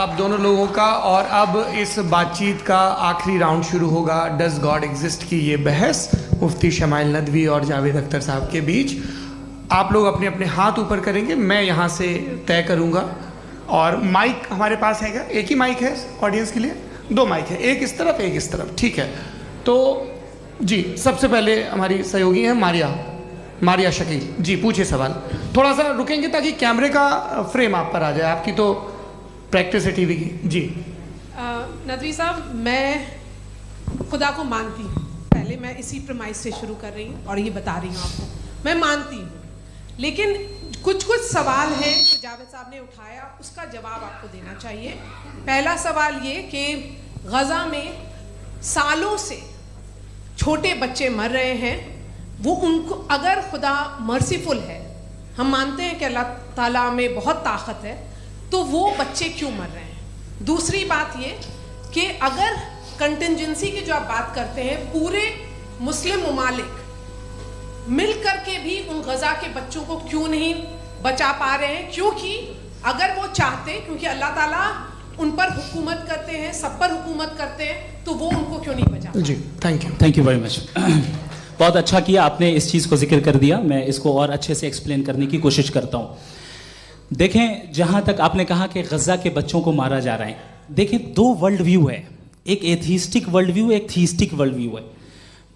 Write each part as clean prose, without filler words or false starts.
आप दोनों लोगों का। और अब इस बातचीत का आखिरी राउंड शुरू होगा, डज गॉड एग्जिस्ट की ये बहस मुफ्ती शमाइल नदवी और जावेद अख्तर साहब के बीच। आप लोग अपने अपने हाथ ऊपर करेंगे, मैं यहाँ से तय करूँगा। और माइक हमारे पास है क्या? एक ही माइक है ऑडियंस के लिए? 2 माइक है, एक इस तरफ एक इस तरफ, ठीक है। तो जी सबसे पहले हमारी सहयोगी है मारिया शकील जी, पूछिए सवाल। थोड़ा सा रुकेंगे ताकि कैमरे का फ्रेम आप पर आ जाए, आपकी तो प्रैक्टिस है टीवी की। जी नदवी साहब, मैं खुदा को मानती हूँ, पहले मैं इसी प्रमाइस से शुरू कर रही हूँ और ये बता रही हूँ आपको, मैं मानती हूँ। लेकिन कुछ सवाल हैं जो जावेद साहब ने उठाया, उसका जवाब आपको देना चाहिए। पहला सवाल ये कि गज़ा में सालों से छोटे बच्चे मर रहे हैं, वो उनको, अगर खुदा मर्सीफुल है, हम मानते हैं कि अल्लाह ताला में बहुत ताकत है, तो वो बच्चे क्यों मर रहे हैं? दूसरी बात ये कि अगर कंटिजेंसी की जो आप बात करते हैं, पूरे मुस्लिम ममालिक मिल करके भी उन गज़ा के बच्चों को क्यों नहीं बचा पा रहे हैं? क्योंकि अगर वो चाहते, क्योंकि अल्लाह ताला उन पर हुकूमत करते हैं, सब पर हुकूमत करते हैं, तो वो उनको क्यों नहीं बचा? जी थैंक यू वेरी मच। बहुत अच्छा किया आपने इस चीज़ को जिक्र कर दिया, मैं इसको और अच्छे से एक्सप्लेन करने की कोशिश करता हूँ। देखें, जहाँ तक आपने कहा कि गज़ा के बच्चों को मारा जा रहा है, देखें 2 वर्ल्ड व्यू है, एक एथीस्टिक वर्ल्ड व्यू, एक थीस्टिक वर्ल्ड व्यू है।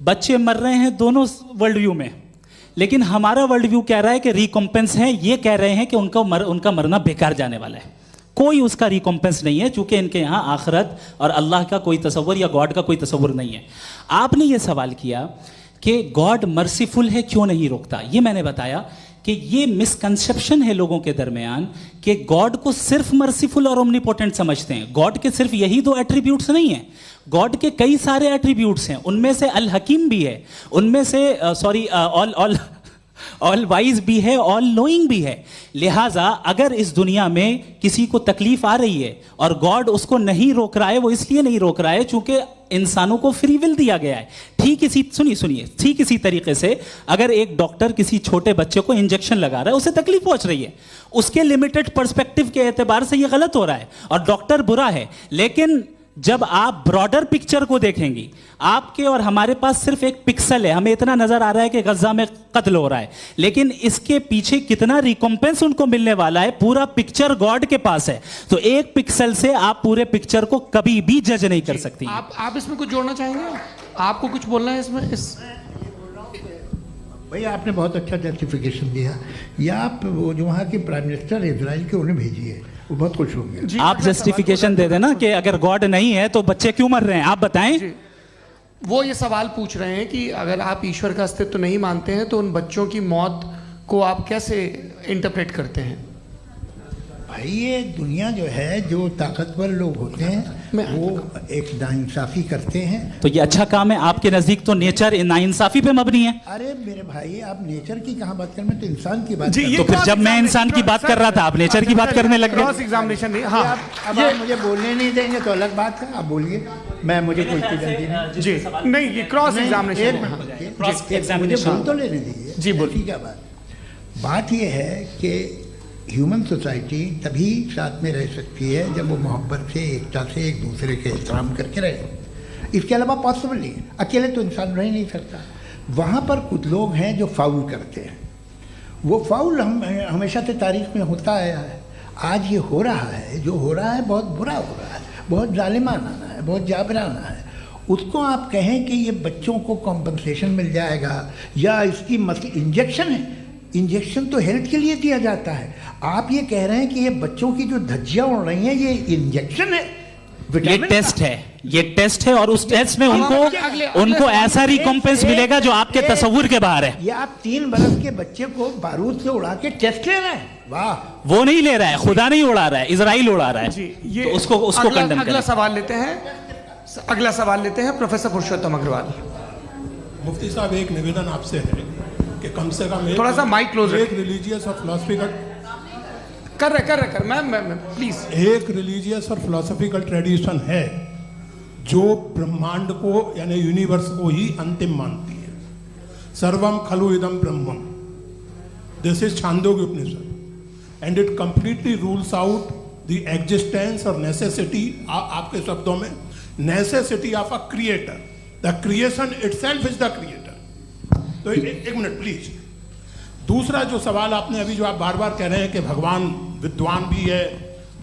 बच्चे मर रहे हैं दोनों वर्ल्ड व्यू में, लेकिन हमारा वर्ल्ड व्यू कह रहा है कि रिकॉम्पेंस है, ये कह रहे हैं कि उनका मरना बेकार जाने वाला है, कोई उसका रिकॉम्पेंस नहीं है, चूंकि इनके यहाँ आखिरत और अल्लाह का कोई तसव्वुर या गॉड का कोई तसव्वुर नहीं है। आपने ये सवाल किया कि गॉड मर्सीफुल है, क्यों नहीं रोकता? ये मैंने बताया कि ये मिसकंसेप्शन है लोगों के दरमियान कि गॉड को सिर्फ मर्सीफुल और ओमनीपोटेंट समझते हैं। गॉड के सिर्फ यही 2 एट्रीब्यूट्स नहीं हैं, गॉड के कई सारे एट्रीब्यूट्स हैं, उनमें से अल हकीम भी है, उनमें से ऑल वाइज भी है, ऑल नोइंग भी है। लिहाजा अगर इस दुनिया में किसी को तकलीफ आ रही है और गॉड उसको नहीं रोक रहा है, वो इसलिए नहीं रोक रहा है चूंकि इंसानों को फ्री विल दिया गया है। ठीक इसी तरीके से अगर एक डॉक्टर किसी छोटे बच्चे को इंजेक्शन लगा रहा है, उसे तकलीफ पहुंच रही है, उसके लिमिटेड पर्सपेक्टिव के एतबार से यह गलत हो रहा है और डॉक्टर बुरा है। लेकिन जब आप ब्रॉडर पिक्चर को देखेंगी, आपके और हमारे पास सिर्फ एक पिक्सल है, हमें इतना नजर आ रहा है कि गज़ा में कत्ल हो रहा है, लेकिन इसके पीछे कितना रिकॉम्पेंस उनको मिलने वाला है, पूरा पिक्चर गॉड के पास है। तो एक पिक्सल से आप पूरे पिक्चर को कभी भी जज नहीं कर सकती। आप इसमें कुछ जोड़ना चाहेंगे? आपको कुछ बोलना है इसमें? भैया आपने बहुत अच्छा जस्टिफिकेशन दिया, या आप वो जो वहाँ के प्राइम मिनिस्टर इजराइल के उन्हें भेजिए, वो बहुत खुश होंगे। आप जस्टिफिकेशन दे देना कि अगर गॉड नहीं है तो बच्चे क्यों मर रहे हैं, आप बताएं। वो ये सवाल पूछ रहे हैं कि अगर आप ईश्वर का अस्तित्व नहीं मानते हैं तो उन बच्चों की मौत को आप कैसे इंटरप्रेट करते हैं? भाई ये दुनिया जो है, जो ताकतवर लोग होते हैं वो एक नाइंसाफ़ी करते हैं। तो ये अच्छा काम है आपके नज़दीक, तो नेचर नाइंसाफ़ी पे मबनी है। अरे मेरे भाई, आप नेचर की कहाँ बात कर रहे हैं, तो इंसान की बात। तो फिर जब मैं इंसान की बात कर रहा था, आप नेचर की बात करने लग गए। क्रॉस एग्जामिनेशन नहीं, हाँ अब आप मुझे बोलने नहीं देंगे तो अलग बात है, आप बोलिए, मुझे कोई जल्दी नहीं। जी नहीं, ये क्रॉस एग्जामिनेशन, मुझे बोल तो लेने दीजिए। जी बोलिए। क्या बात ये है कि ह्यूमन सोसाइटी तभी साथ में रह सकती है जब वो मोहब्बत से, एकता से, एक दूसरे के एहतराम करके रहे। इसके अलावा पॉसिबल नहीं है, अकेले तो इंसान रह नहीं सकता। वहाँ पर कुछ लोग हैं जो फाउल करते हैं, वो फाउल हमेशा से तारीख में होता आया है। आज ये हो रहा है, जो हो रहा है बहुत बुरा हो रहा है, बहुत जालिमाना है, बहुत जाबराना है। उसको आप कहें कि ये बच्चों को कॉम्पनसेशन मिल जाएगा या इसकी इंजेक्शन है, इंजेक्शन तो हेल्थ के लिए दिया जाता है। आप ये कह रहे हैं कि ये बच्चों की जो धज्जियां उड़ रही हैं ये इंजेक्शन है, ये टेस्ट है और उस टेस्ट में उनको ऐसा रिकॉम्पेंस मिलेगा जो आपके तसव्वुर के बाहर है। ये आप 3 बरस के बच्चे को बारूद से उड़ा के टेस्ट ले रहे हैं। वाह, वो नहीं ले रहा है, खुदा नहीं उड़ा रहा है, इजराइल उड़ा रहा है। जी, ये तो उसको कंडेम करें। अगला सवाल लेते हैं प्रोफेसर पुरुषोत्तम अग्रवाल। मुफ्ती साहब, एक निवेदन आपसे है कि कम से कम थोड़ा सा माइक क्लोज, एक रिलीजियस और फिलॉसफिकल कर मैम प्लीज। एक रिलीजियस और फिलोसॉफिकल ट्रेडिशन है जो ब्रह्मांड को यानी यूनिवर्स को ही अंतिम मानती है। सर्वम खलु इदम ब्रह्मम, this is Chhandogya Upanishad, and it completely rules out the existence और नेसेसिटी, आपके शब्दों में necessity of a creator, the creation itself is the creator. तो एक मिनट प्लीज। दूसरा जो सवाल आपने अभी, जो आप बार बार कह रहे हैं कि भगवान विद्वान भी है,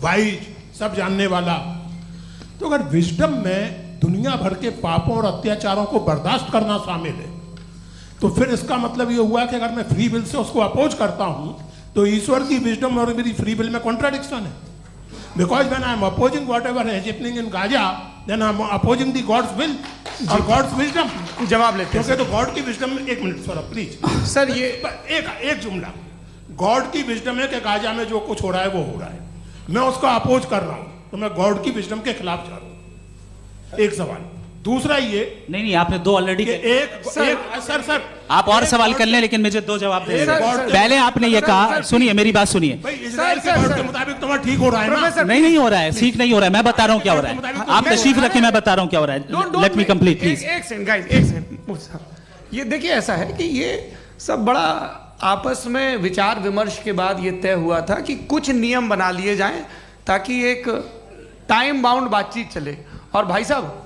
वाइज, सब जानने वाला, तो अगर विजडम में दुनिया भर के पापों और अत्याचारों को बर्दाश्त करना शामिल है, तो फिर इसका मतलब ये हुआ कि अगर मैं फ्री विल से उसको अपोज करता हूं तो ईश्वर की विजडम और मेरी फ्री विल में कॉन्ट्राडिक्शन है। Because when I am opposing whatever is happening in Gaza, then I am opposing the God's will और गॉड्स विजडम। जवाब लेते हैं क्योंकि तो गॉड की विजडम में, एक मिनट सर प्लीज सर, ये एक जुमला, गॉड की विजडम है कि गाजा में जो कुछ हो रहा है वो हो रहा है, मैं उसका अपोज कर रहा हूं, तो मैं गॉड की विजडम के खिलाफ जा रहा हूं। एक सवाल। दूसरा ये, नहीं आपने दो ऑलरेडी, सर आप और सवाल कर लें, लेकिन मुझे दो जवाब दे सर, दें। पहले आपने ये कहा, सुनिए मेरी बात सुनिए। भाई इजराइल के गॉड के मुताबिक तुम्हारा ठीक हो रहा है ना? नहीं हो रहा है, ठीक नहीं हो रहा है, मैं बता रहा हूँ क्या हो रहा है। आप तशरीफ रखें, मैं बता रहा हूँ क्या हो रहा है। Let me complete please. एक सेकंड गाइस, एक सेकंड। ये देखिए, ऐसा है कि ये सब बड़ा आपस में विचार विमर्श के बाद ये तय हुआ था कि कुछ नियम बना लिए जाएं ताकि एक टाइम बाउंड बातचीत चले। और भाई साहब,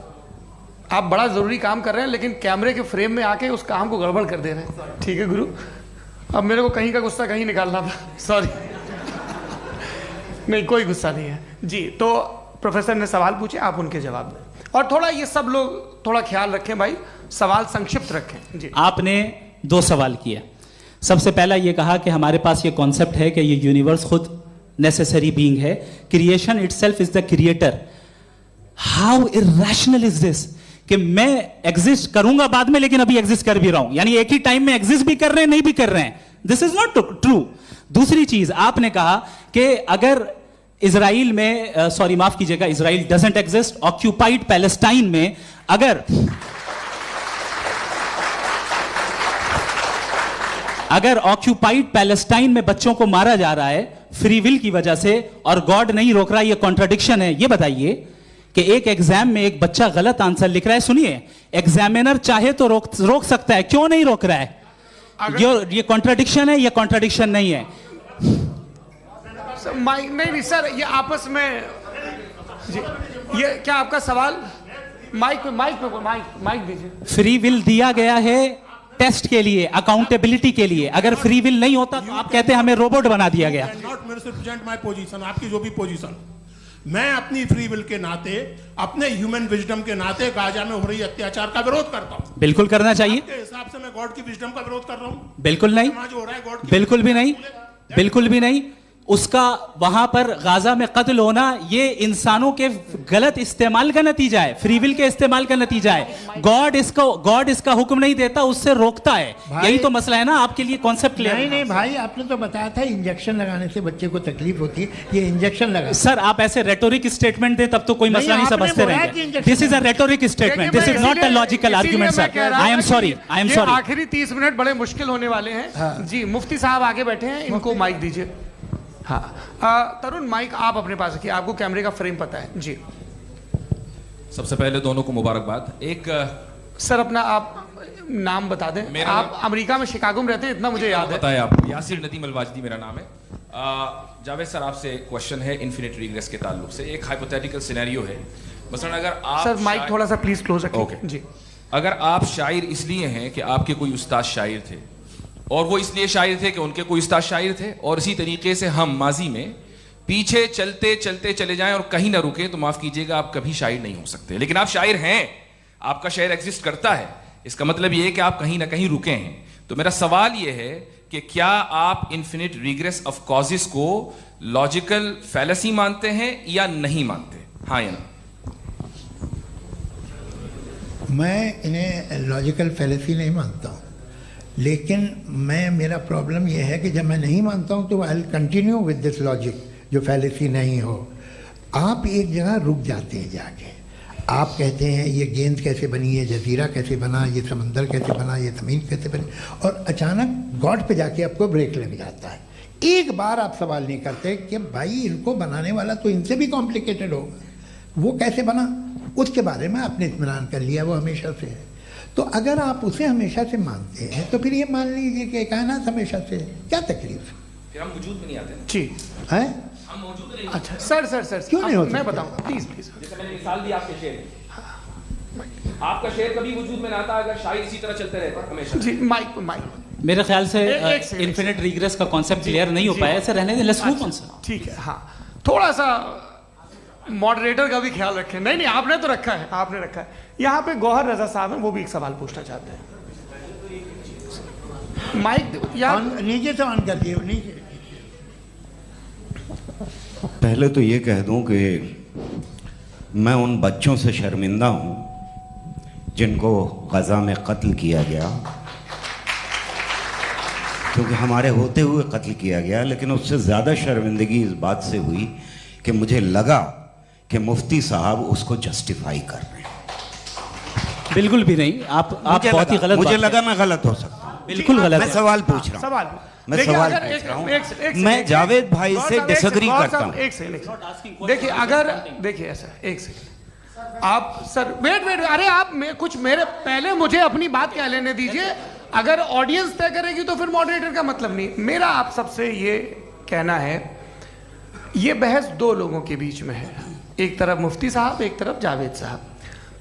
आप बड़ा जरूरी काम कर रहे हैं, लेकिन कैमरे के फ्रेम में आके उस काम को गड़बड़ कर दे रहे हैं। ठीक है गुरु, अब मेरे को कहीं का गुस्सा कहीं निकालना था, सॉरी। नहीं, कोई गुस्सा नहीं है जी। तो प्रोफेसर ने सवाल पूछे, आप उनके जवाब दें, और थोड़ा ये सब लोग थोड़ा ख्याल रखें भाई, सवाल संक्षिप्त रखें जी। आपने दो सवाल किया। सबसे पहला ये कहा कि हमारे पास ये कॉन्सेप्ट है कि ये यूनिवर्स खुद नेसेसरी बीइंग है, creation itself is the creator. How irrational is this कि मैं एग्जिस्ट करूंगा बाद में, लेकिन अभी एग्जिस्ट कर भी रहा हूं, यानी एक ही टाइम में एग्जिस्ट भी कर रहे हैं, नहीं भी कर रहे हैं। This is not true. दूसरी चीज आपने कहा कि अगर इजराइल में, सॉरी माफ कीजिएगा, Israel doesn't exist, occupied Palestine में अगर ऑक्यूपाइड पैलेस्टाइन में बच्चों को मारा जा रहा है फ्री विल की वजह से और गॉड नहीं रोक रहा, ये कॉन्ट्रडिक्शन है। ये बताइए कि एक एग्जाम में एक बच्चा गलत आंसर लिख रहा है, सुनिए, एग्जामिनर चाहे तो रोक सकता है, क्यों नहीं रोक रहा है? ये कॉन्ट्रडिक्शन है, ये कॉन्ट्रडिक्शन नहीं है। माइक नहीं सर, ये आपस में जी, ये क्या आपका सवाल? माइक दीजिए। फ्री विल दिया गया है टेस्ट के लिए, अकाउंटेबिलिटी के लिए। अगर फ्री विल नहीं होता तो आप कहते हैं हमें रोबोट बना दिया गया। नॉट मिसरिप्रेजेंट माय पोजीशन, आपकी जो भी पोजीशन, मैं अपनी फ्री विल के नाते, अपने ह्यूमन विजडम के नाते गाजा में हो रही अत्याचार का विरोध करता हूं। बिल्कुल करना चाहिए। आपके हिसाब से मैं गॉड की विजडम का विरोध कर रहा हूं? बिल्कुल नहीं, जो हो रहा है गॉड, बिल्कुल भी नहीं, बिल्कुल भी नहीं। उसका वहां पर गाजा में कत्ल होना ये इंसानों के गलत इस्तेमाल का नतीजा है, फ्री विल के इस्तेमाल का नतीजा है। गॉड इसका हुक्म नहीं देता, उससे रोकता है। यही तो मसला है ना, आपके लिए कॉन्सेप्ट क्लियर नहीं नहीं भाई, आपने तो बताया था इंजेक्शन लगाने से बच्चे को तकलीफ होती है, ये इंजेक्शन लगा। सर आप ऐसे रेटोरिक स्टेटमेंट दें तब तो कोई मसला नहीं समझते रहेंगे। This is a rhetoric statement, this is not a logical argument sir. I am sorry, I am sorry. आखिरी 30 मिनट बड़े मुश्किल होने वाले हैं जी। मुफ्ती साहब आगे बैठे हैं, इनको माइक दीजिए। हाँ तरुण, माइक आप अपने पास रखिए, आपको कैमरे का फ्रेम पता है जी। सबसे पहले दोनों को मुबारकबाद। एक सर अपना आप नाम बता दें। आप अमेरिका में शिकागो में रहते हैं, इतना मुझे याद है। बताया आपको, यासिर नदीम अलवाजदी मेरा नाम है। जावेद सर, आपसे क्वेश्चन है इन्फिनिट रिग्रेस के ताल्लुक से। एक हाइपोथेटिकल सिनेरियो है, मसलन अगर आप सर माइक थोड़ा सा प्लीज क्लोज रखिए। ओके जी। अगर आप शायर इसलिए हैं कि आपके कोई उस्ताद शायर थे, और वो इसलिए शायर थे कि उनके कोई उस्ताद शायर थे, और इसी तरीके से हम माजी में पीछे चलते चलते चले जाएं और कहीं ना रुके, तो माफ कीजिएगा आप कभी शायर नहीं हो सकते। लेकिन आप शायर हैं, आपका शायर एग्जिस्ट करता है, इसका मतलब ये है कि आप कहीं ना कहीं रुके हैं। तो मेरा सवाल ये है कि क्या आप इन्फिनिट रिग्रेस ऑफ कॉजेस को लॉजिकल फैलेसी मानते हैं या नहीं मानते? हाँ या ना? मैं इन्हें लॉजिकल फैलेसी नहीं मानता हूँ, लेकिन मेरा प्रॉब्लम यह है कि जब मैं नहीं मानता हूँ तो I will continue with this logic जो फैलेसी नहीं हो। आप एक जगह रुक जाते हैं जाके, आप कहते हैं ये गेंद कैसे बनी, ये जजीरा कैसे बना, ये समंदर कैसे बना, ये ज़मीन कैसे बनी, और अचानक गॉड पे जाके आपको ब्रेक लग जाता है। एक बार आप सवाल नहीं करते कि भाई इनको बनाने वाला तो इनसे भी कॉम्प्लिकेटेड होगा, वो कैसे बना, उसके बारे में आपने इत्मीनान कर लिया, वो हमेशा से है। तो अगर आप उसे हमेशा से मानते हैं तो फिर ये मान लीजिए कि कायनात हमेशा से है, क्या तकलीफ? फिर हम वजूद में नहीं आते जी है? हम मौजूद रहे। अच्छा सर क्यों नहीं हो मैं सकता? बताऊंगा प्लीज। जैसे मैंने मिसाल दी आपके शेर की। आपका शेर कभी वजूद में ना आता अगर शायर इसी तरह चलते रहते हमेशा। जी माइक मेरे ख्याल से एक सेकंड, इन्फिनिट रिग्रेस का कॉन्सेप्ट क्लियर नहीं हो जी। पाया, ऐसे रहने दें, लेट्स मूव ऑन सर। ठीक है। हाँ, थोड़ा सा मॉडरेटर का भी ख्याल रखें। नहीं आपने तो रखा है, आपने रखा है। यहाँ पे गौहर रजा साहब हैं, वो भी एक सवाल पूछना चाहते हैं। माइक यार नीचे से ऑन कर दिए नीचे। पहले तो ये कह दूं कि मैं उन बच्चों से शर्मिंदा हूं जिनको गजा में कत्ल किया गया, क्योंकि हमारे होते हुए कत्ल किया गया। लेकिन उससे ज़्यादा शर्मिंदगी इस बात से हुई कि मुझे लगा कि मुफ्ती साहब उसको जस्टिफाई कर रहे हैं। बिल्कुल भी नहीं, आप बहुत ही गलत मुझे बात लगा कह रहे मैं गलत हो सकता हूं। हैं। बिल्कुल गलत मैं है। सवाल पूछ रहा हूं। सवाल मैं देखिए, सवाल अगर पूछ रहा हूं। एक सेकंड, मैं जावेद भाई गौर से साहब, एक डिसएग्री सेकंड, गौर करता साहब, हूं। एक सेकंड देखिए, अगर देखिए एक सेकंड आप सर वेट अरे आप कुछ मेरे पहले मुझे अपनी बात क्या लेने दीजिए। अगर ऑडियंस तय करेगी तो फिर मॉडरेटर का मतलब नहीं। मेरा आप सबसे ये कहना है, ये बहस दो लोगों के बीच में है, एक तरफ मुफ्ती साहब, एक तरफ जावेद साहब।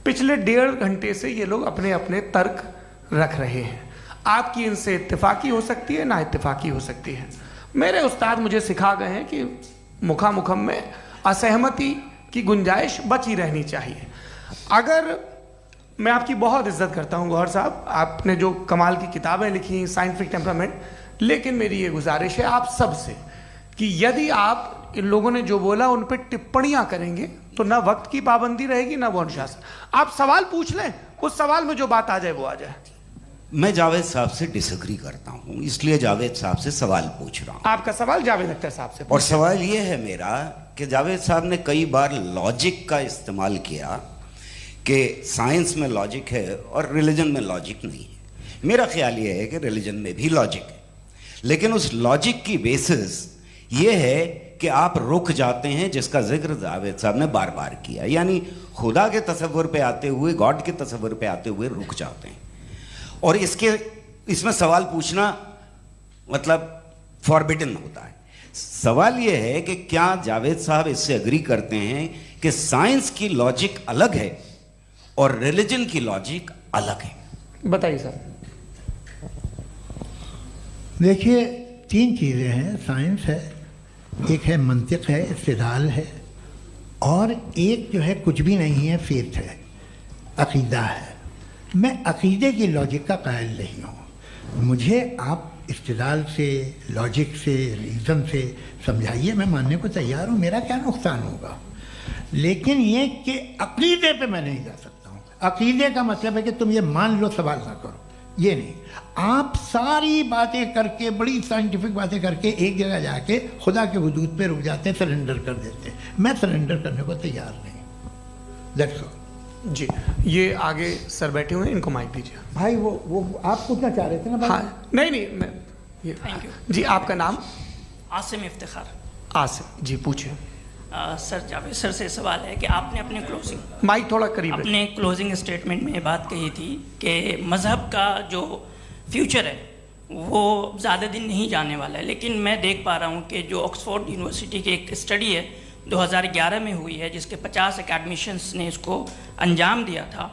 पिछले 1.5 घंटे से ये लोग अपने अपने तर्क रख रहे हैं। आपकी इनसे इत्तेफाकी हो सकती है, ना इत्तेफाकी हो सकती है। मेरे उस्ताद मुझे सिखा गए हैं कि मुखामुखम में असहमति की गुंजाइश बची रहनी चाहिए। अगर मैं आपकी बहुत इज्जत करता हूं गौहर साहब, आपने जो कमाल की किताबें लिखी, साइंटिफिक टेम्परामेंट, लेकिन मेरी ये गुजारिश है आप सबसे कि यदि आप इन लोगों ने जो बोला उन पर टिप्पणियां करेंगे तो ना वक्त की पाबंदी रहेगी, ना वो अनुशासन। आप सवाल पूछ लें, उस सवाल में जो बात आ जाए वो आ जाए। मैं जावेद साहब से डिसएग्री करता हूं, इसलिए जावेद साहब से सवाल पूछ रहा हूं। आपका सवाल जावेद अख्तर साहब से और सवाल ये है मेरा कि जावेद साहब ने कई बार लॉजिक का इस्तेमाल किया कि साइंस में लॉजिक है और रिलीजन में लॉजिक नहीं है। मेरा ख्याल ये है कि रिलीजन में भी लॉजिक है, लेकिन उस लॉजिक की बेसिस ये है कि आप रुक जाते हैं, जिसका जिक्र जावेद साहब ने बार बार किया, यानी खुदा के तसव्वुर पे आते हुए, गॉड के तसव्वुर पे आते हुए रुक जाते हैं। और इसमें सवाल पूछना मतलब फॉरबिडन होता है। सवाल यह है कि क्या जावेद साहब इससे एग्री करते हैं कि साइंस की लॉजिक अलग है और रिलीजन की लॉजिक अलग है? बताइए सर। देखिए, 3 चीज़ें हैं। साइंस है, एक है मंतिक है, इस्तिदलाल है, और एक जो है कुछ भी नहीं है, फेथ है, अकीदा है। मैं अकीदे की लॉजिक का कायल नहीं हूँ। मुझे आप इस्तिदलाल से, लॉजिक से, रीज़न से समझाइए, मैं मानने को तैयार हूँ, मेरा क्या नुकसान होगा। लेकिन ये कि अकीदे पे मैं नहीं जा सकता हूँ। अकीदे का मतलब है कि तुम ये मान लो, सवाल ना करो, ये नहीं। आप सारी बातें करके, बड़ी साइंटिफिक बातें करके एक जगह जाके खुदा के हुदूद पे रुक जाते हैं, सरेंडर कर देते हैं। मैं सरेंडर करने को तैयार नहीं। That's all. जी, ये आगे सर बैठे हुए हैं, इनको माइक दीजिए। भाई वो आप पूछना चाह रहे थे ना भाई? हाँ, नहीं मैं ये जी, आपका नाम? आसिम इफ्तिखार। आसिम जी, पूछिए। सर, जावेद सर से सवाल है कि आपने अपने माइक थोड़ा करीब रखिए। अपने क्लोजिंग स्टेटमेंट में बात कही थी कि मज़हब का जो फ्यूचर है वो ज़्यादा दिन नहीं जाने वाला है, लेकिन मैं देख पा रहा हूँ कि जो ऑक्सफोर्ड यूनिवर्सिटी की एक स्टडी है 2011 में हुई है, जिसके 50 एकेडमिशियंस ने इसको अंजाम दिया था,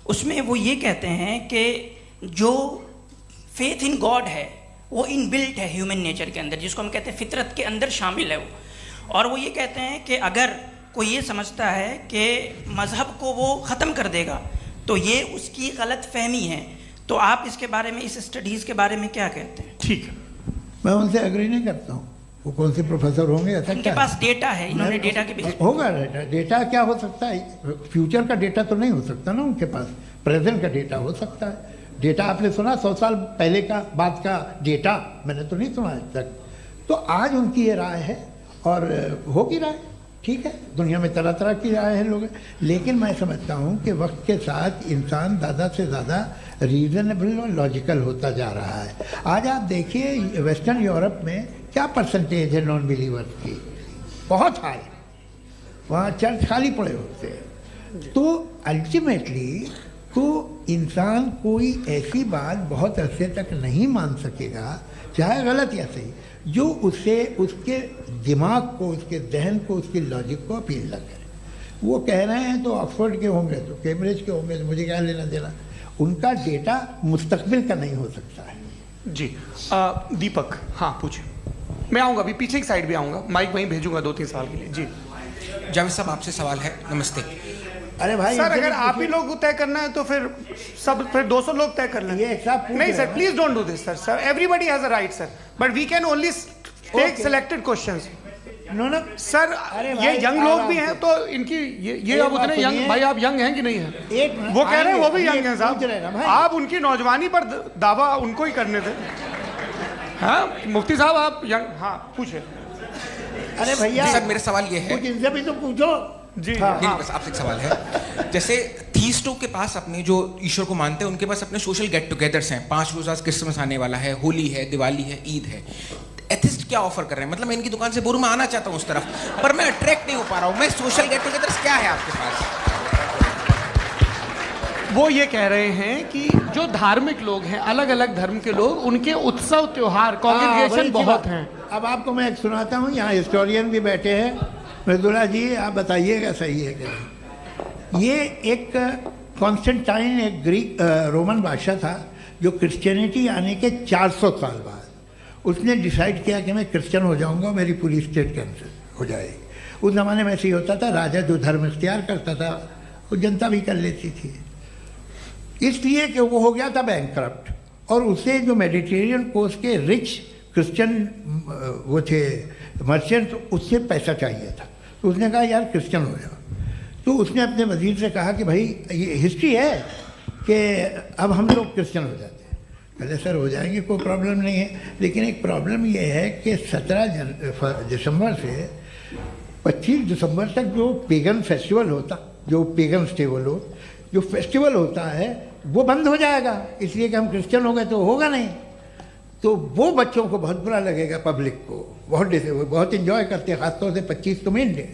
उसमें वो ये कहते हैं कि जो फेथ इन गॉड है वो इनबिल्ट है ह्यूमन नेचर के अंदर, जिसको हम कहते हैं फितरत के अंदर शामिल है वो। और वो ये कहते हैं कि अगर कोई ये समझता है कि मज़हब को वो ख़त्म कर देगा तो ये उसकी गलत फहमी है। तो आप इसके बारे में, इस स्टडीज़ के बारे में क्या कहते हैं? ठीक है, मैं उनसे एग्री नहीं करता हूँ। वो कौन से प्रोफेसर होंगे? ऐसा उनके क्या पास डेटा है, इन्होंने डेटा के बेस होगा। डेटा क्या हो सकता है? फ्यूचर का डेटा तो नहीं हो सकता ना उनके पास, प्रेजेंट का डेटा हो सकता है। डेटा आपने सुना 100 साल पहले का बाद का डेटा? मैंने तो नहीं सुना आज तक। तो आज उनकी ये राय है और होगी राय, ठीक है। दुनिया में तरह तरह की राय है लोग, लेकिन मैं समझता हूँ कि वक्त के साथ इंसान ज़्यादा से ज़्यादा रीज़नेबल और लॉजिकल होता जा रहा है। आज आप देखिए वेस्टर्न यूरोप में क्या परसेंटेज है नॉन बिलीवर्स की, बहुत हाई। वहाँ चर्च खाली पड़े होते हैं। तो अल्टीमेटली तो इंसान कोई ऐसी बात बहुत अरसे तक नहीं मान सकेगा, चाहे गलत या सही, जो उसे उसके दिमाग को, उसके जहन को, उसके लॉजिक को अपील न करे। वो कह रहे हैं तो ऑक्सफोर्ड के होंगे तो कैम्ब्रिज के होंगे तो मुझे क्या लेना देना। उनका डेटा मुस्तकबिल का नहीं हो सकता है। जी दीपक, हाँ पूछिए। मैं आऊँगा अभी, पीछे की साइड भी आऊँगा, माइक वहीं भेजूंगा 2-3 साल के लिए। जी जावेद साहब आपसे सवाल है। नमस्ते। अरे भाई सर, अगर आप ही लोग को तय करना है तो फिर 200 लोग तय कर लें। ये सब नहीं sir, please don't do this sir. Sir everybody has a right sir, but we can only take selected questions. No no sir, ये यंग लोग भी हैं तो इनकी ये अब उतने यंग, भाई आप यंग हैं कि नहीं हैं? वो कह रहे हैं वो भी यंग हैं साहब, आप उनकी नौजवानी पर दावा उनको ही करने थे। हाँ मुफ्ती साहब आप यंग, हाँ पूछे। अरे भैया सर मेरा सवाल ये है, कुछ इनसे भी तो पूछो। जी नहीं बस आपसे एक सवाल है। जैसे थीस्टों के पास अपने जो ईश्वर को मानते हैं उनके पास अपने सोशल गेट टुगेदर्स हैं। 5 रोज़ क्रिसमस आने वाला है, होली है, दिवाली है, ईद है। एथिस्ट क्या ऑफर कर रहे हैं? मतलब मैं इनकी दुकान से बोलूं मैं आना चाहता हूं उस तरफ, पर मैं अट्रैक्ट नहीं हो पा रहा हूं। मैं सोशल गेट टुगेदर्स क्या है आपके पास? वो ये कह रहे हैं कि जो धार्मिक लोग हैं, अलग अलग धर्म के लोग, उनके उत्सव त्योहार कॉन्ग्रेगेशन बहुत हैं। अब आपको मैं एक सुनाता हूँ, यहाँ हिस्टोरियन भी बैठे हैं। मृदुला जी आप बताइएगा सही है कि नहीं। ये एक कॉन्स्टेंटाइन, एक ग्रीक रोमन बादशाह था जो क्रिश्चियनिटी आने के 400 साल बाद उसने डिसाइड किया कि मैं क्रिश्चियन हो जाऊंगा, मेरी पूरी स्टेट कैंसिल हो जाएगी। उस ज़माने में ऐसे ही होता था, राजा जो धर्म इख्तियार करता था वो जनता भी कर लेती थी। इसलिए कि वो हो गया था बैंकक्रप्ट, और उसे जो मेडिटेरियन कोस्ट के रिच क्रिश्चियन वो थे मर्चेंट, उससे पैसा चाहिए था। तो उसने कहा यार क्रिश्चियन हो जाओ। तो उसने अपने वजीर से कहा कि भाई ये हिस्ट्री है कि अब हम लोग क्रिश्चियन हो जाते हैं। पहले सर हो जाएंगे, कोई प्रॉब्लम नहीं है, लेकिन एक प्रॉब्लम ये है कि 17 दिसंबर से 25 दिसंबर तक जो पेगन फेस्टिवल होता, जो पेगन जो फेस्टिवल होता है वो बंद हो जाएगा, इसलिए कि हम क्रिश्चियन हो गए तो होगा नहीं। तो वो बच्चों को बहुत बुरा लगेगा, पब्लिक को बहुत इन्जॉय करते हैं, खासतौर से 25 तो मेन डे।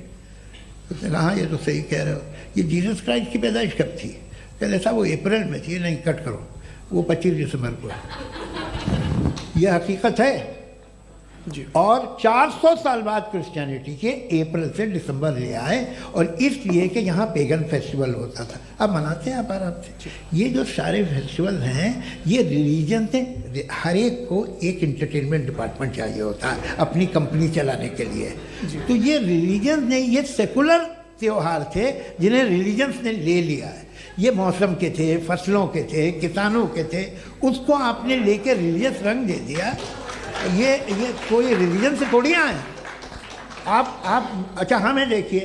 उसने कहा हाँ ये तो सही कह रहे हो, ये जीसस क्राइस्ट की पैदाइश कब थी? पहले साहब वो अप्रैल में थी। नहीं कट करो, वो 25 दिसंबर को है। यह हकीकत है जी। और 400 साल बाद क्रिश्चियनिटी के अप्रैल से दिसंबर ले आए, और इसलिए कि यहाँ पेगन फेस्टिवल होता था। अब मनाते हैं आप आराम से। ये जो सारे फेस्टिवल हैं ये रिलीजन से, हर एक को एक इंटरटेनमेंट डिपार्टमेंट चाहिए होता है अपनी कंपनी चलाने के लिए। तो ये रिलीजन ने, ये सेकुलर त्यौहार थे जिन्हें रिलीजन्स ने ले लिया है। ये मौसम के थे, फसलों के थे, किसानों के थे, उसको आपने लेकर रिलीजियस रंग दे दिया। ये कोई रिलीजन से थोड़ी आए आप। अच्छा हमें देखिए,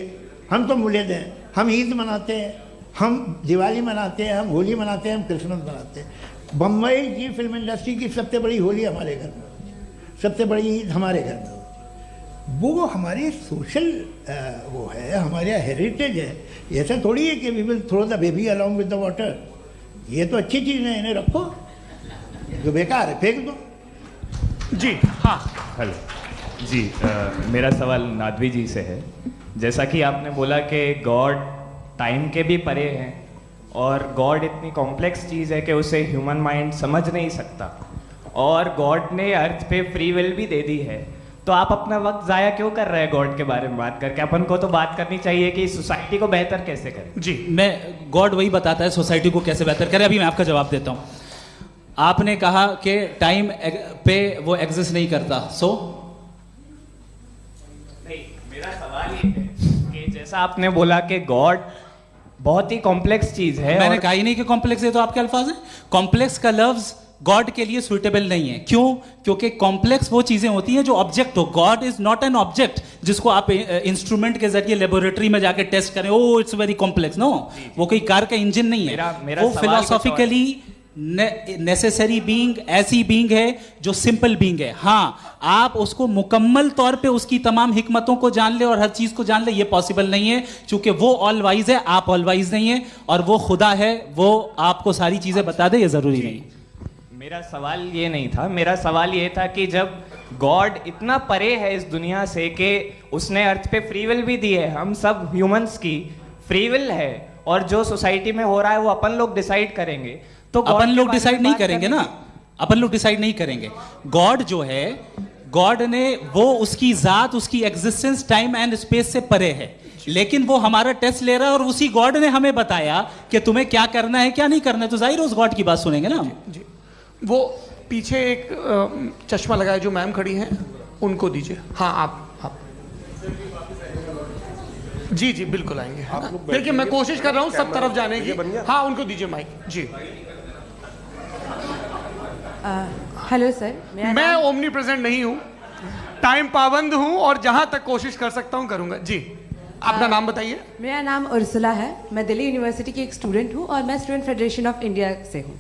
हम तो मुल्द हैं, हम ईद मनाते हैं, हम दिवाली मनाते हैं, हम होली मनाते हैं, हम क्रिसमस मनाते हैं। बम्बई की फिल्म इंडस्ट्री की सबसे बड़ी होली हमारे घर में होती है, सबसे बड़ी ईद हमारे घर में होती है। वो हमारे सोशल वो है, हमारे हेरिटेज है। ऐसा थोड़ी है कि we will throw the baby along with the water. ये तो अच्छी चीज़ है, इन्हें रखो, जो बेकार है फेंक दो। जी हाँ हेलो जी, मेरा सवाल नादवी जी से है। जैसा कि आपने बोला कि गॉड टाइम के भी परे हैं, और गॉड इतनी कॉम्प्लेक्स चीज़ है कि उसे ह्यूमन माइंड समझ नहीं सकता, और गॉड ने अर्थ पे फ्री विल भी दे दी है। तो आप अपना वक्त ज़ाया क्यों कर रहे हैं गॉड के बारे में बात करके? अपन को तो बात करनी चाहिए कि सोसाइटी को बेहतर कैसे करें। जी, मैं गॉड वही बताता है सोसाइटी को कैसे बेहतर करें। अभी मैं आपका जवाब देता हूँ। आपने कहा कि टाइम पे वो एग्जिस्ट नहीं करता, नहीं, मेरा सवाल ये है कि जैसा आपने बोला कि गॉड बहुत ही कॉम्प्लेक्स चीज है। मैंने कहा ही नहीं कि कॉम्प्लेक्स है, तो आपके अल्फाज हैं। कॉम्प्लेक्स का लफ्ज गॉड के लिए सुइटेबल नहीं है। क्यों? क्योंकि कॉम्प्लेक्स वो चीजें होती हैं जो ऑब्जेक्ट हो। God is not an object जिसको आप इंस्ट्रूमेंट के जरिए लेबोरेटरी में जाके टेस्ट करें, oh it's very complex. No, वो कोई कार का इंजन नहीं है। वो फिलोसॉफिकली नेसेसरी बीइंग ऐसी बीइंग है जो सिंपल बीइंग है। हाँ, आप उसको मुकम्मल तौर पे उसकी तमाम हिकमतों को जान ले और हर चीज को जान ले, ये पॉसिबल नहीं है, क्योंकि वो ऑल वाइज है, आप ऑल वाइज नहीं है, और वो खुदा है, वो आपको सारी चीजें बता दे, ये जरूरी नहीं। मेरा सवाल ये नहीं था, मेरा सवाल ये था कि जब गॉड इतना परे है इस दुनिया से कि उसने अर्थ पे फ्री विल भी दी है, हम सब ह्यूमंस की फ्री विल है, और जो सोसाइटी में हो रहा है वो अपन लोग डिसाइड करेंगे, तो अपन लोग डिसाइड नहीं करेंगे ना, अपन लोग डिसाइड नहीं करेंगे। गॉड जो है, गॉड ने वो उसकी जात, उसकी एग्जिस्टेंस टाइम एंड स्पेस से परे है, लेकिन वो हमारा टेस्ट ले रहा है और उसी गॉड ने हमें बताया कि तुम्हें क्या करना है क्या नहीं करना है, तो जाहिर है उस गॉड की बात सुनेंगे ना हम। जी, वो पीछे एक चश्मा लगाया जो मैम खड़ी हैं, उनको दीजिए। हाँ आप जी जी बिल्कुल आएंगे। देखिए मैं कोशिश कर रहा हूँ सब तरफ जाने की। हाँ उनको दीजिए माइक जी। हेलो सर, मैं ओमनी प्रेजेंट नहीं हूँ, टाइम पाबंद हूँ और जहाँ तक कोशिश कर सकता हूँ करूँगा। जी अपना नाम बताइए। मेरा नाम उर्सुला है, मैं दिल्ली यूनिवर्सिटी की एक स्टूडेंट हूँ और मैं स्टूडेंट फेडरेशन ऑफ इंडिया से हूँ।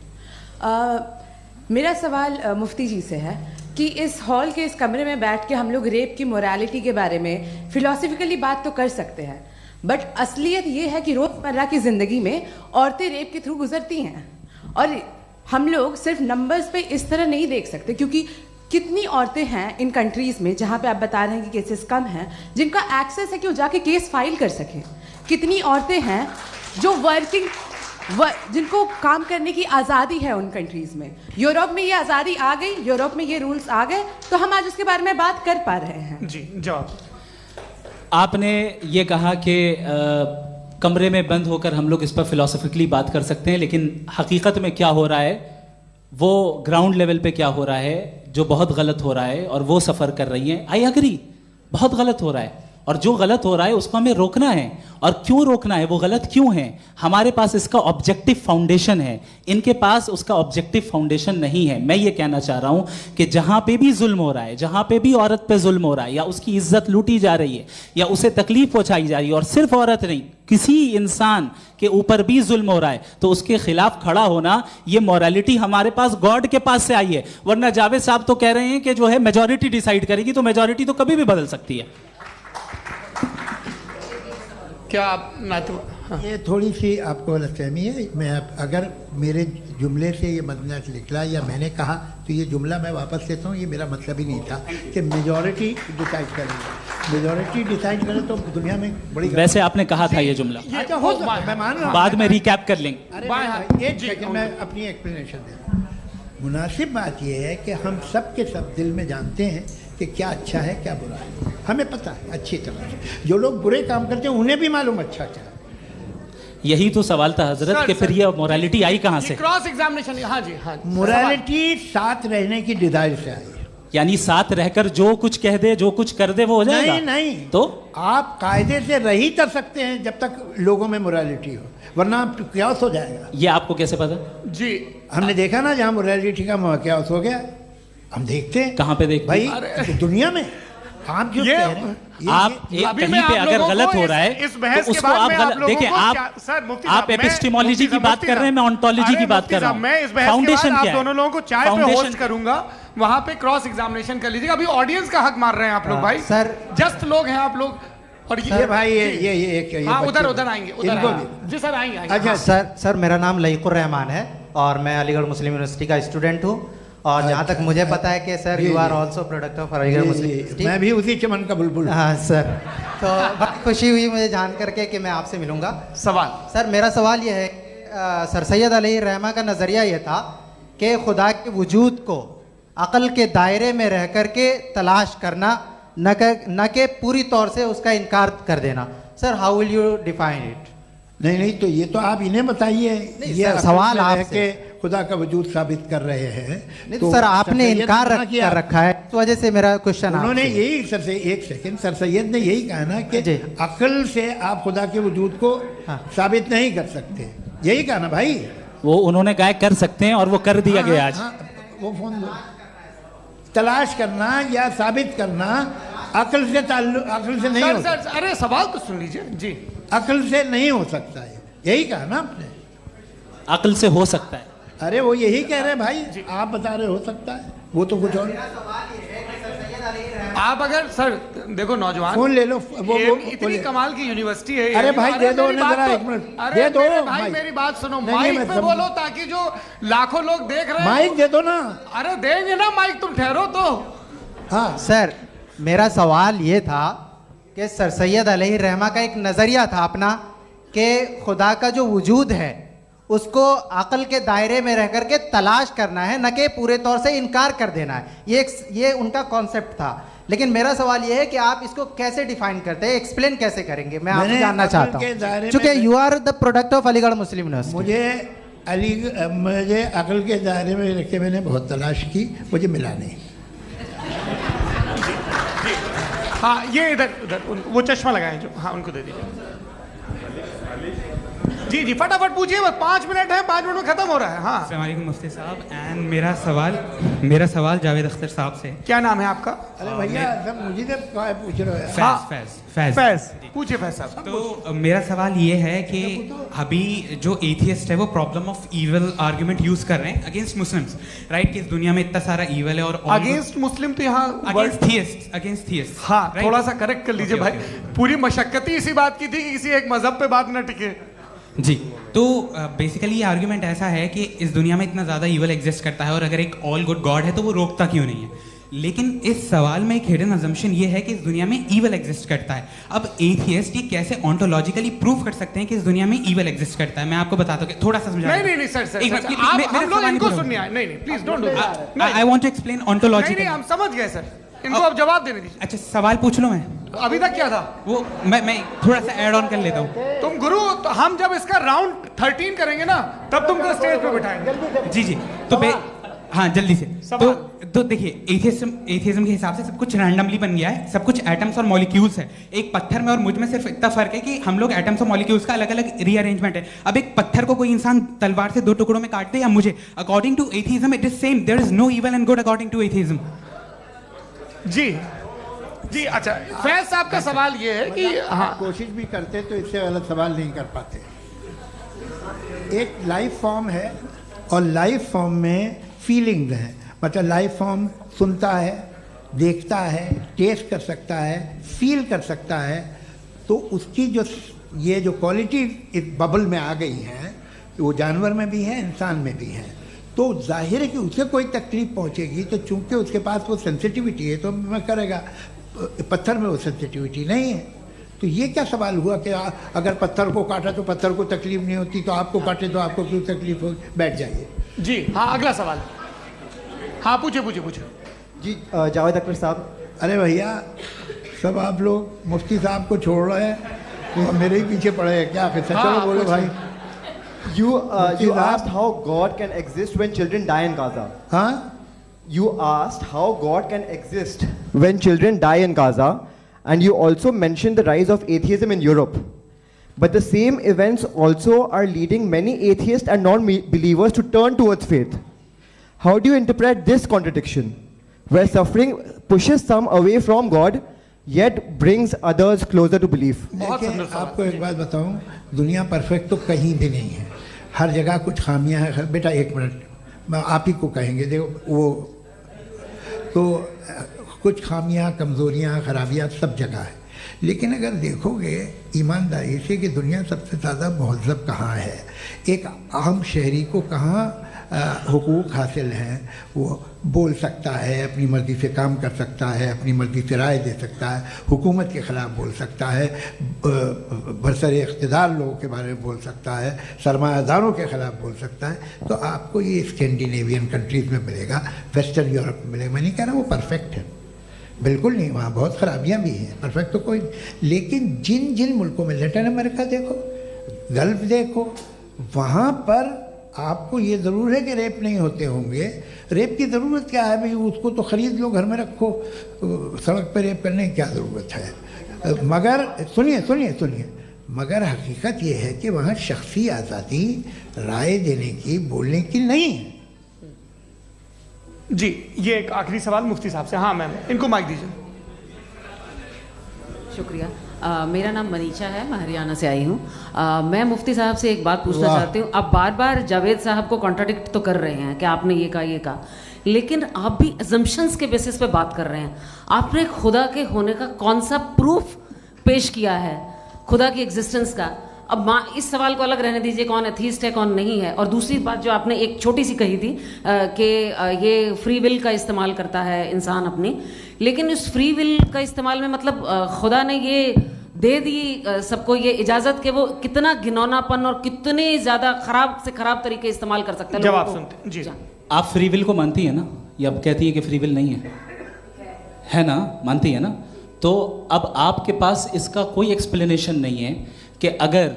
मेरा सवाल मुफ्ती जी से है कि इस हॉल के इस कमरे में बैठ के हम लोग रेप की मोरालिटी के बारे में फिलोसफिकली बात तो कर सकते हैं, बट असलियत ये है कि रोज़मर्रा की ज़िंदगी में औरतें रेप के थ्रू गुजरती हैं और हम लोग सिर्फ नंबर्स पे इस तरह नहीं देख सकते, क्योंकि कितनी औरतें हैं इन कंट्रीज़ में जहाँ पे आप बता रहे हैं कि केसेस कम हैं, जिनका एक्सेस है कि वो जाके केस फाइल कर सकें। कितनी औरतें हैं जो जिनको काम करने की आज़ादी है उन कंट्रीज़ में। यूरोप में ये आज़ादी आ गई, यूरोप में ये रूल्स आ गए, तो हम आज उसके बारे में बात कर पा रहे हैं। जी जवाब। आपने ये कहा कि कमरे में बंद होकर हम लोग इस पर फिलोसफिकली बात कर सकते हैं, लेकिन हकीकत में क्या हो रहा है, वो ग्राउंड लेवल पे क्या हो रहा है जो बहुत गलत हो रहा है, और वो सफ़र कर रही हैं। आई एग्री, बहुत गलत हो रहा है, और जो गलत हो रहा है उसको हमें रोकना है। और क्यों रोकना है, वो गलत क्यों है, हमारे पास इसका ऑब्जेक्टिव फाउंडेशन है, इनके पास उसका ऑब्जेक्टिव फाउंडेशन नहीं है। मैं ये कहना चाह रहा हूँ कि जहाँ पे भी जुल्म हो रहा है, जहाँ पे भी औरत पे जुल्म हो रहा है, या उसकी इज्जत लूटी जा रही है, या उसे तकलीफ पहुँचाई जा रही है, और सिर्फ औरत नहीं, किसी इंसान के ऊपर भी जुल्म हो रहा है, तो उसके खिलाफ खड़ा होना, ये मॉरलिटी हमारे पास गॉड के पास से आई है। वरना जावेद साहब तो कह रहे हैं कि जो है मेजॉरिटी डिसाइड करेगी, तो मेजॉरिटी तो कभी भी बदल सकती है। क्या आप हाँ। ये थोड़ी सी आपको गलतफहमी है। मैं अगर मेरे जुमले से ये मदना निकला या मैंने कहा, तो ये जुमला मैं वापस लेता हूँ। ये मेरा मतलब ही नहीं था कि मेजॉरिटी डिसाइड करेगी। मेजॉरिटी डिसाइड करे तो दुनिया में बड़ी, वैसे आपने कहा था ये जुमला। अच्छा हो, मैं मान रहा हूँ, बाद में रिकैप कर लेंगे। एक सेकंड मैं अपनी एक्सप्लेनेशन दे रहा हूँ। मुनासिब बात यह है कि हम सब के सब दिल में जानते हैं कि क्या अच्छा है क्या बुरा है, हमें पता है अच्छी तरह से। जो लोग बुरे काम करते हैं उन्हें भी मालूम अच्छा क्या है। यही तो सवाल था हजरत, कि फिर ये मोरालिटी आई कहाँ से? Cross examination. हाँ जी हाँ। मोरालिटी साथ रहने की डिजायर से आई, यानी साथ रहकर जो कुछ कह दे, जो कुछ कर दे, वो हो जाएगा। नहीं नहीं, तो आप कायदे से रह ही कर सकते हैं जब तक लोगों में मोरालिटी हो, वरना क्यास हो जाएगा। ये आपको कैसे पता? जी हमने देखा ना, जहाँ मोरालिटी का क्यास हो गया, हम देखते हैं। कहाँ पे देखते भाई? दुनिया में। आप जो कह रहे हैं, आप कहीं पे अगर गलत हो रहा है तो उसको आप गलत देखिए। आप एपिस्टेमोलॉजी की बात कर रहे हैं, मैं ऑन्टोलॉजी की बात कर रहा हूं। मैं इस बहस के बाद आप दोनों लोगों को चाय पे होस्ट करूंगा, वहां पे क्रॉस एग्जामिनेशन कर लीजिएगा। अभी ऑडियंस का हक मार रहे हैं आप लोग भाई, सर जस्ट लोग हैं आप लोग। और ये भाई ये हाँ उधर आएंगे, जी सर आएंगे। अच्छा सर मेरा नाम लईकुर रहमान है और मैं अलीगढ़ मुस्लिम यूनिवर्सिटी का स्टूडेंट हूँ। और जहाँ तक मुझे पता है कि sir you are also product of Aligarh Muslim University. मैं भी उसी चमन का बुलबुल। हाँ सर, तो बड़ी खुशी हुई मुझे जान करके कि मैं आपसे मिलूंगा। सवाल सर, मेरा सवाल यह है, सर सैयद अलैहिर्रहमा का नज़रिया यह था कि खुदा के वजूद को अक़ल के दायरे में रह कर के तलाश करना, न कि पूरी तौर से उसका इनकार कर देना। Sir how will you define it? नहीं तो ये तो आप इन्हें बताइए। ये सवाल आपसे खुदा का वजूद साबित कर रहे हैं। नहीं तो सर आपने इनकार कर रखा है, इस वजह से मेरा क्वेश्चन। उन्होंने यही एक सेकंड सर सैयद ने यही कहा ना कि अक्ल से आप खुदा के वजूद को साबित नहीं कर सकते, यही कहा ना भाई। वो उन्होंने कहा कर सकते हैं और वो कर दिया गया आज। वो फोन दो। तलाश करना या साबित करना अक्ल से नहीं हो सकता। अरे सवाल तो सुन लीजिए जी। अक्ल से नहीं हो सकता है, यही कहा ना आपने। अक्ल से हो सकता है। अरे वो यही कह रहे हैं भाई, आप बता रहे हो सकता है, वो तो कुछ और। आप अगर सर देखो नौजवान फोन ले लो, वो इतनी कमाल की यूनिवर्सिटी है। अरे भाई दे दो जरा, एक मिनट दे दो भाई, मेरी बात सुनो। माइक पे बोलो ताकि जो लाखों लोग देख रहे हैं। माइक दे दो ना। अरे देंगे ना माइक, तुम ठहरो तो। हाँ सर, मेरा सवाल ये था कि सर सैयद अलैहिर्रहमा का एक नज़रिया था अपना कि खुदा का जो वजूद है उसको अकल के दायरे में रह करके तलाश करना है, न कि पूरे तौर से इनकार कर देना है। ये उनका कॉन्सेप्ट था। लेकिन मेरा सवाल ये है कि आप इसको कैसे डिफाइन करते हैं, एक्सप्लेन कैसे करेंगे, मैं आपसे जानना चाहता हूँ, क्योंकि you are the product of Aligarh Muslim University. मुझे अकल के दायरे में रख के मैंने बहुत तलाश की, मुझे मिला नहीं। हाँ, ये इधर वो चश्मा लगाए जो, हाँ उनको दे दीजिए। जी जी फटाफट पूछिए, बस 5 मिनट है, 5 मिनट में खत्म हो रहा है। हाँ अस्सलाम वालेकुम मुफ्ती साहब। एंड मेरा सवाल जावेद अख्तर साहब से। क्या नाम है आपका? अरे भैया सब मुझे तो पूछ रहे हो। फैज पूछिए फैज साहब। तो मेरा सवाल ये है कि अभी जो एथियस्ट है वो problem of evil argument use कर रहे हैं अगेंस्ट मुस्लिम्स, राइट? कि इस दुनिया में इतना सारा इविल है और अगेंस्ट मुस्लिम तो यहाँ अगेंस्ट थियस्ट। हाँ थोड़ा सा करेक्ट कर लीजिए भाई, पूरी मशक्कत ही इसी बात की थी कि किसी एक मजहब पे बात न टिके। जी, तो बेसिकली ये आर्ग्यूमेंट ऐसा है कि इस दुनिया में इतना ज़्यादा ईवल एग्जिस्ट करता है और अगर एक ऑल गुड गॉड है तो वो रोकता क्यों नहीं है? लेकिन इस सवाल में एक हिडन अजम्पशन ये है कि इस दुनिया में ईवल एग्जिस्ट करता है। अब एथियस्ट ये कैसे ऑन्टोलॉजिकली प्रूव कर सकते हैं कि इस दुनिया में ईवल एग्जिस्ट करता है? मैं आपको बताता हूँ, थोड़ा सा समझा। नहीं सर हम लोग इनको सुनने आए। नहीं please don't do that. I want to explain ontologically. नहीं हम समझ गए सर, इनको अब जवाब देने दीजिए। अच्छा सवाल पूछ लो। मैं अभी तक क्या था वो मैं थोड़ा सा ऐड ऑन कर लेता हूँ। तुम गुरु, तो हम जब इसका राउंड 13 करेंगे ना तब तुमको स्टेज पे बिठाएंगे। जी तो हाँ जल्दी से। तो देखिए एथियज्म के हिसाब से सब कुछ रैंडमली बन गया है, सब कुछ एटम्स और मॉलिक्यूल्स है। एक पत्थर में और मुझ में सिर्फ इतना फर्क है कि हम लोग एटम्स और मॉलिक्यूल्स का अलग अलग रीअरेंजमेंट है। अब एक पत्थर को कोई इंसान तलवार से 2 टुकड़ों में काट दे या मुझे, according to atheism it is same. There is no evil and good according to atheism. जी अच्छा, फैज साहब का सवाल ये है कि हाँ कोशिश भी करते तो इससे गलत सवाल नहीं कर पाते। एक लाइफ फॉर्म है और लाइफ फॉर्म में फीलिंग्स हैं, मतलब लाइफ फॉर्म सुनता है, देखता है, टेस्ट कर सकता है, फील कर सकता है। तो उसकी जो क्वालिटी इस बबल में आ गई हैं वो जानवर में भी है, इंसान में भी है। तो जाहिर है कि उसे कोई तकलीफ पहुंचेगी, तो चूंकि उसके पास वो सेंसिटिविटी है तो मैं करेगा। पत्थर में वो सेंसिटिविटी नहीं है। तो ये क्या सवाल हुआ कि अगर पत्थर को काटा तो पत्थर को तकलीफ नहीं होती, तो आपको काटे तो आपको क्यों तकलीफ हो? बैठ जाइए। जी हाँ अगला सवाल। हाँ पूछे जी जावेद अख्तर साहब। अरे भैया सब आप लोग मुफ्ती साहब को छोड़ रहे हैं, मेरे ही पीछे पड़े हैं क्या? चलो बोलो भाई। You asked how God can exist when children die in Gaza. Huh? You asked how God can exist when children die in Gaza, and you also mentioned the rise of atheism in Europe. But the same events also are leading many atheists and non-believers to turn towards faith. How do you interpret this contradiction, where suffering pushes some away from God, yet brings others closer to belief? आपको एक बात बताऊं, दुनिया perfect तो कहीं भी नहीं है, हर जगह कुछ खामियां हैं। बेटा एक मिनट, मैं आप ही को कहेंगे, देखो वो तो कुछ खामियां, कमज़ोरियां, खराबियां सब जगह है। लेकिन अगर देखोगे ईमानदारी से कि दुनिया सबसे ज़्यादा महज़ब कहाँ है, एक आम शहरी को कहाँ हुकूक हासिल हैं, वो बोल सकता है, अपनी मर्ज़ी से काम कर सकता है, अपनी मर्ज़ी से राय दे सकता है, हुकूमत के ख़िलाफ़ बोल सकता है, बरसरे इक़्तिदार लोगों के बारे में बोल सकता है, सरमायादारों के ख़िलाफ़ बोल सकता है। तो आपको ये स्कैंडिनेवियन कंट्रीज़ में मिलेगा, वेस्टर्न यूरोप में मिलेगा। मैं नहीं कह रहा वो परफेक्ट है, बिल्कुल नहीं, वहाँ बहुत ख़राबियाँ भी हैं, परफेक्ट तो कोई। लेकिन जिन जिन मुल्कों में, लैटिन अमेरिका देखो, गल्फ़ देखो, वहाँ पर आपको ये ज़रूर है कि रेप नहीं होते होंगे। रेप की ज़रूरत क्या है भाई? उसको तो ख़रीद लो, घर में रखो, सड़क पर रेप करने की क्या ज़रूरत है? मगर सुनिए, मगर हकीकत ये है कि वहाँ शख्सी आज़ादी राय देने की, बोलने की नहीं है। जी ये एक आखिरी सवाल मुफ्ती साहब से। हाँ मैम, इनको माइक दीजिए। शुक्रिया। मेरा नाम मनीषा है, मैं हरियाणा से आई हूँ। मैं मुफ्ती साहब से एक बात पूछना चाहती हूँ। आप बार बार जावेद साहब को कॉन्ट्राडिक्ट तो कर रहे हैं कि आपने ये कहा, लेकिन आप भी अजम्पशंस के बेसिस पे बात कर रहे हैं। आपने खुदा के होने का कौन सा प्रूफ पेश किया है, खुदा की एग्जिस्टेंस का? अब इस सवाल को अलग रहने दीजिए, कौन एथीस्ट है कौन नहीं है। और दूसरी बात जो आपने एक छोटी सी कही थी कि ये फ्री विल का इस्तेमाल करता है इंसान अपनी, लेकिन उस फ्री विल का इस्तेमाल में मतलब खुदा ने ये दे दी सबको ये इजाजत कि वो कितना घिनौनापन और कितने ज्यादा खराब से खराब तरीके इस्तेमाल कर सकते हैं। जब लोगों आप को। सुनते जी आप फ्री विल को मानती है ना, या अब कहती है कि फ्री विल नहीं है ना, मानती है ना? तो अब आपके पास इसका कोई एक्सप्लेनेशन नहीं है कि अगर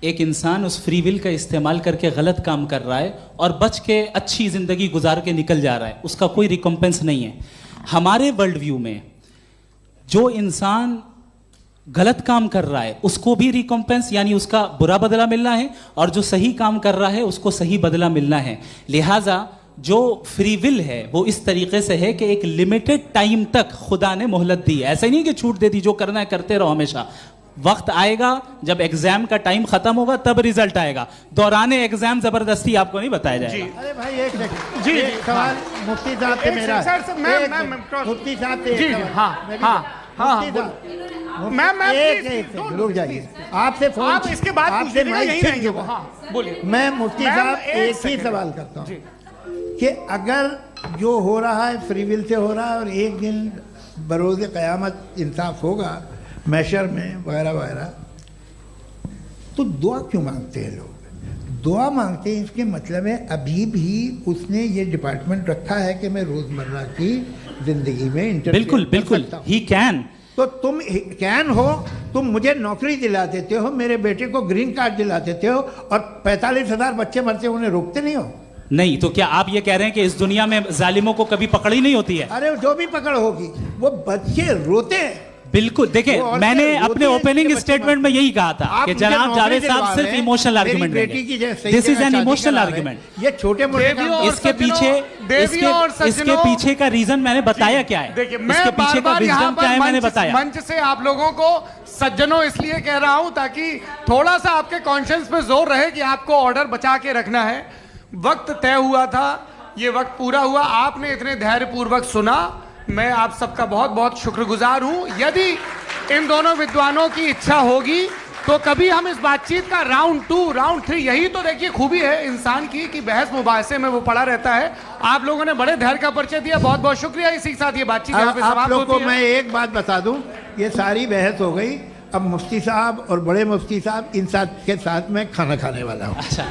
एक इंसान उस फ्री विल का इस्तेमाल करके गलत काम कर रहा है और बच के अच्छी जिंदगी गुजार के निकल जा रहा है, उसका कोई रिकम्पेंस नहीं है। हमारे वर्ल्ड व्यू में जो इंसान गलत काम कर रहा है उसको भी रिकम्पेंस यानी उसका बुरा बदला मिलना है, और जो सही काम कर रहा है उसको सही बदला मिलना है। लिहाजा जो फ्री विल है वो इस तरीके से है कि एक लिमिटेड टाइम तक खुदा ने मोहलत दी है। ऐसा नहीं कि छूट दे दी, जो करना है करते रहो हमेशा। वक्त आएगा जब एग्जाम का टाइम खत्म होगा तब रिजल्ट आएगा, दौराने एग्जाम जबरदस्ती आपको नहीं बताया जाएगा। अरे भाई एक सेकंड, जी एक सवाल मुफ्ती साहब से मेरा सर, मुफ्ती साहब से जी, एक सवाल। हाँ, मुफ्ती साहब, मैम एक सेकंड रुक जाइए, आपसे फोन आप इसके बाद पूछ आपसे लीजिएगा, माइक यहीं छीन रहेंगे चुका। वो। हाँ, बोलिए। मैं मुफ्ती मैम, साहब एक एक ही सेकंड। सवाल करता हूँ कि अगर जो हो रहा है फ्री विल से हो रहा है और एक दिन बरोज़ क़यामत इंसाफ होगा मैशर में वगैरह वगैरह, तो दुआ क्यों मांगते हैं लोग? दुआ मांगते हैं इसके मतलब है अभी भी उसने ये डिपार्टमेंट रखा है कि मैं रोज़मर्रा की ज़िंदगी में इंटरफेयर बिल्कुल बिल्कुल, ही कैन। तो तुम कैन हो, तुम मुझे नौकरी दिला देते हो, मेरे बेटे को ग्रीन कार्ड दिला देते हो, और 45,000 बच्चे मरते उन्हें रोकते नहीं हो। नहीं तो क्या आप ये कह रहे हैं कि इस दुनिया में जालिमों को कभी पकड़ ही नहीं होती है? अरे जो भी पकड़ होगी वो बच्चे रोते हैं। बिल्कुल, देखिए मैंने अपने ओपनिंग स्टेटमेंट में यही कहा था कि जनाब जावेद साहब सिर्फ इमोशनल आर्गुमेंट देंगे। This is an emotional argument. ये छोटे मोटे इसके पीछे का रीजन मैंने बताया क्या है, देखिए मैं इसके पीछे का विजडम क्या है मैंने बताया। मंच से आप लोगों को सज्जनों इसलिए कह रहा हूं ताकि थोड़ा सा आपके कॉन्शियंस पे जोर रहे कि आपको ऑर्डर बचा के रखना है। वक्त तय हुआ था, ये वक्त पूरा हुआ, आपने इतने धैर्यपूर्वक सुना, मैं आप सबका बहुत बहुत शुक्रगुजार हूं। यदि इन दोनों विद्वानों की इच्छा होगी तो कभी हम इस बातचीत का राउंड 2, राउंड 3, यही तो देखिए खूबी है इंसान की कि बहस मुबाहसे में वो पड़ा रहता है। आप लोगों ने बड़े धैर्य का परिचय दिया, बहुत बहुत शुक्रिया। इसी के साथ ये बातचीत यहाँ पे आप लोग समाप्त को होती है। मैं एक बात बता दूं, ये सारी बहस हो गई, अब मुफ्ती साहब और बड़े मुफ्ती साहब इन साथ के साथ मैं खाना खाने वाला हूँ। अच्छा